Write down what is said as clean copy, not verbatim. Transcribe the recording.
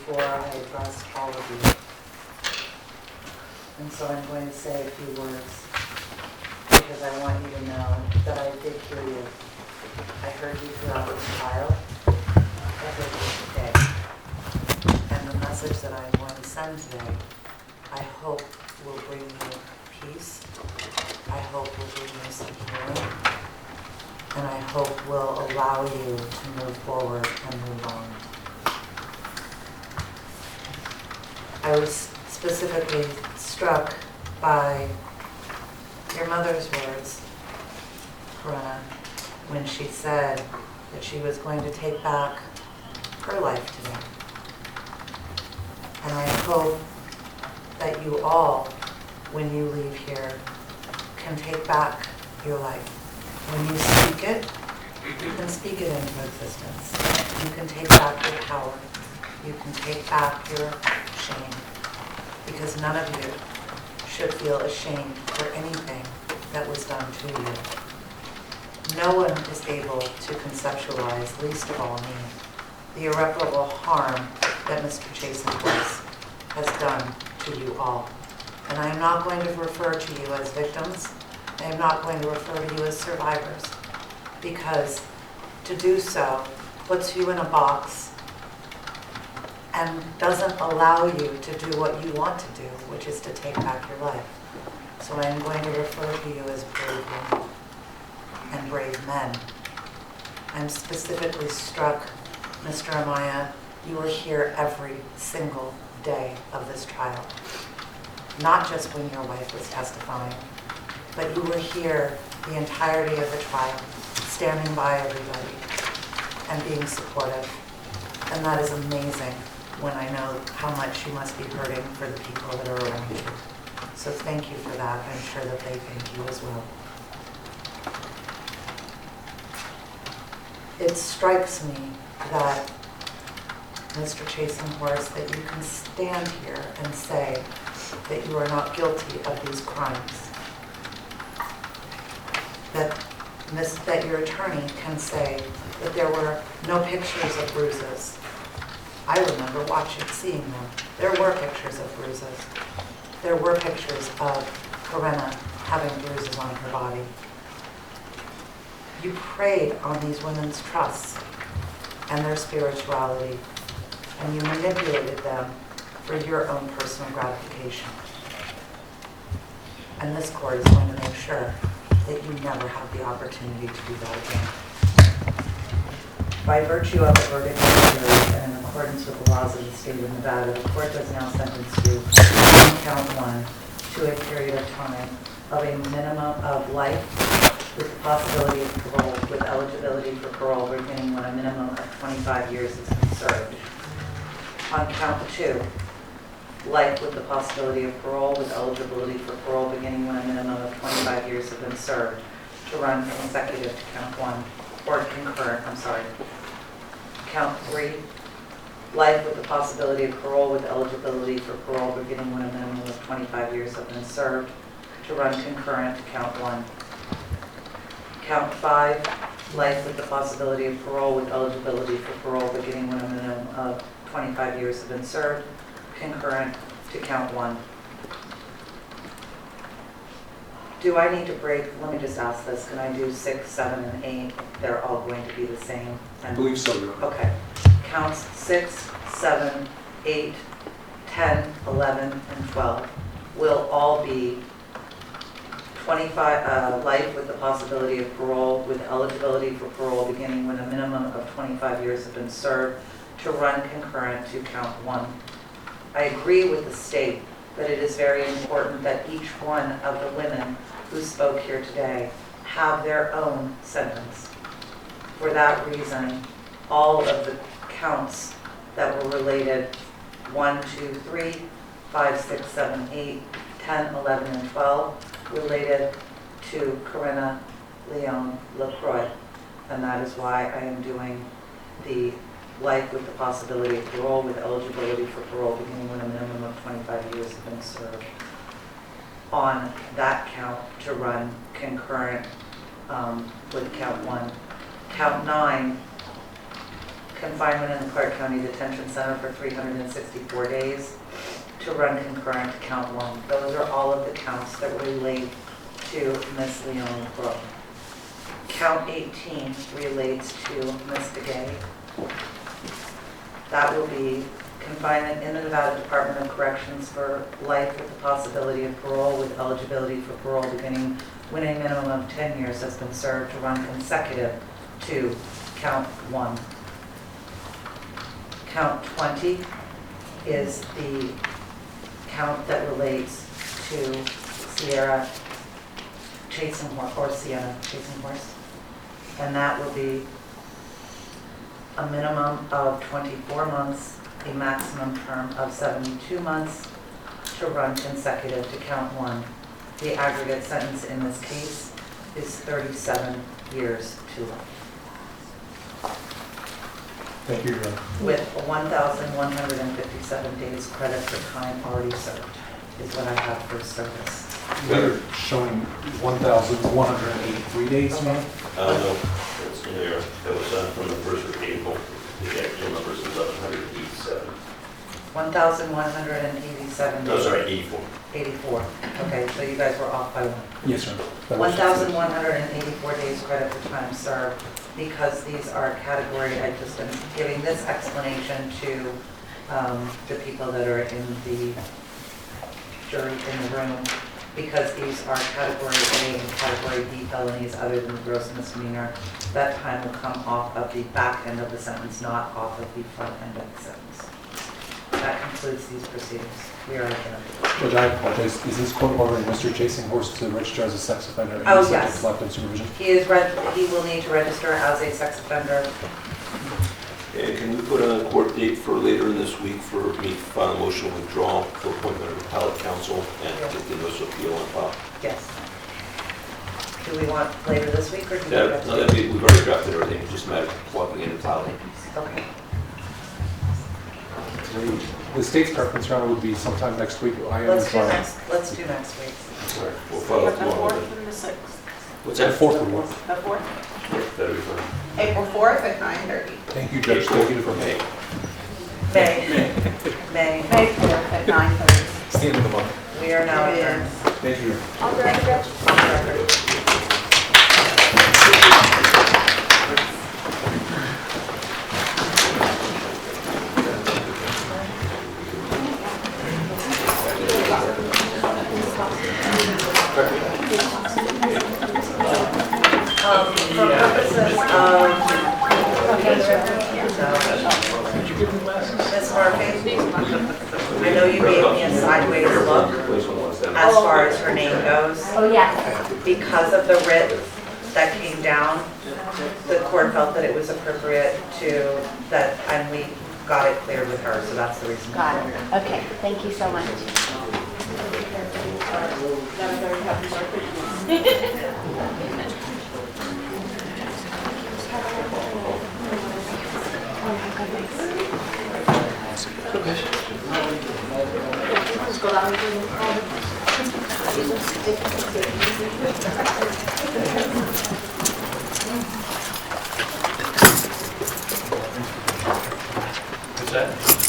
before I address all of you. And so I'm going to say a few words because I want you to know that I did hear you. I heard you throughout this trial. I heard you today. And the message that I'm going to send today, I hope will bring you peace. I hope will bring you some healing. And I hope will allow you to move forward and move on. I was specifically struck by your mother's words, Corinna, when she said that she was going to take back her life today. And I hope that you all, when you leave here, can take back your life. When you speak it, you can speak it into existence. You can take back your power. You can take back your shame. Because none of you should feel ashamed for anything that was done to you. No one is able to conceptualize, least of all me, the irreparable harm that Mr. Chasen has done to you all. And I am not going to refer to you as victims. I am not going to refer to you as survivors, because to do so puts you in a box and doesn't allow you to do what you want to do, which is to take back your life. So I am going to refer to you as brave women and brave men. I'm specifically struck, Mr. Amaya, you were here every single day of this trial. Not just when your wife was testifying, but you were here the entirety of the trial, standing by everybody and being supportive. And that is amazing when I know how much you must be hurting for the people that are around you. So thank you for that. I'm sure that they thank you as well. It strikes me that, Mr. Chasen Horse, that you can stand here and say that you are not guilty of these crimes. That your attorney can say that there were no pictures of bruises. I remember seeing them. There were pictures of bruises. There were pictures of Corinna having bruises on her body. You preyed on these women's trusts and their spirituality, and you manipulated them for your own personal gratification. And this court is going to make sure that you never have the opportunity to do that again. By virtue of the verdict of the jury and in accordance with the laws of the state of Nevada, the court does now sentence you on count one to a period of time of a minimum of life with the possibility of parole, with eligibility for parole beginning when a minimum of 25 years has been served. On count two, life with the possibility of parole with eligibility for parole beginning when a minimum of 25 years have been served, to run consecutive to count one, or concurrent, Count three, life with the possibility of parole with eligibility for parole beginning when a minimum of 25 years have been served, to run concurrent to count one. Count five, life with the possibility of parole with eligibility for parole beginning when a minimum of 25 years have been served, concurrent to count one. Do I need to break? Let me just ask this. Can I do 6, 7, and 8? They're all going to be the same. I believe so, Your Honor. Okay. Counts 6, 7, 8, 10, 11, and 12 will all be 25 life with the possibility of parole with eligibility for parole beginning when a minimum of 25 years have been served, to run concurrent to count one. I agree with the state that it is very important that each one of the women who spoke here today have their own sentence. For that reason, all of the counts that were related 1, 2, 3, 5, 6, 7, 8, 10, 11, and 12 related to Corinna Leon LaCroix. And that is why I am doing the life with the possibility of parole with eligibility for parole beginning when a minimum of 25 years have been served on that count, to run concurrent with count one. Count 9 confinement in the Clark County Detention Center for 364 days to run concurrent to count 1. Those are all of the counts that relate to Miss Leona Brooke. Count 18 relates to Miss DeGay. That will be confinement in the Nevada Department of Corrections for life with the possibility of parole with eligibility for parole beginning when a minimum of 10 years has been served to run consecutive to count 1. Count 20 is the count that relates to Sierra Chasing Horse, or Sienna Chasing Horse. And that will be a minimum of 24 months, a maximum term of 72 months to run consecutive to count 1. The aggregate sentence in this case is 37 years to life. Thank you, Your Honor. With 1,157 days credit for time already served is what I have for service. We're showing 1,183 days, ma'am? No, that's in there. That was from the 1st of April. The actual number is 1,187. 1,187 days. No, sorry, 84. 84. Okay, so you guys were off by 1. Yes, sir. 1,184 days credit for time served, because these are category, I just am giving this explanation to the people that are in the jury in the room, because these are category A and category B felonies other than the gross misdemeanor. That time will come off of the back end of the sentence, not off of the front end of the sentence. That concludes these proceedings. We are adjourned. Judge, I apologize. Is this court ordering Mr. Chasing Horse to register as a sex offender? Oh, subject yes. to lifetime supervision? He will need to register as a sex offender. And can we put a court date for later in this week for me to file a motion to withdraw for appointment of appellate counsel and get the notice of appeal on file? Yes. Do we want later this week or do we? We've already drafted everything. It's just a matter of plugging in and filing. Okay. The state's preference, Your Honor, would be sometime next week. Let's do next week. All right, we'll follow The tomorrow. 4th and the 6th. What's The that? 4th would work. The 4th? That'll be fine. April 4th at 9:30. Thank you, Judge. Thank you for May. May. May 4th at 9:30. It's the end of the month. We are now adjourned. Thank you. On the record. On the record. For purposes of Ms. Murphy, I know you gave me a sideways look as far as her name goes. Oh, yeah. Because of the writ that came down, the court felt that it was appropriate to, and we got it cleared with her, so that's the reason. Got it. Okay, thank you so much. What's that?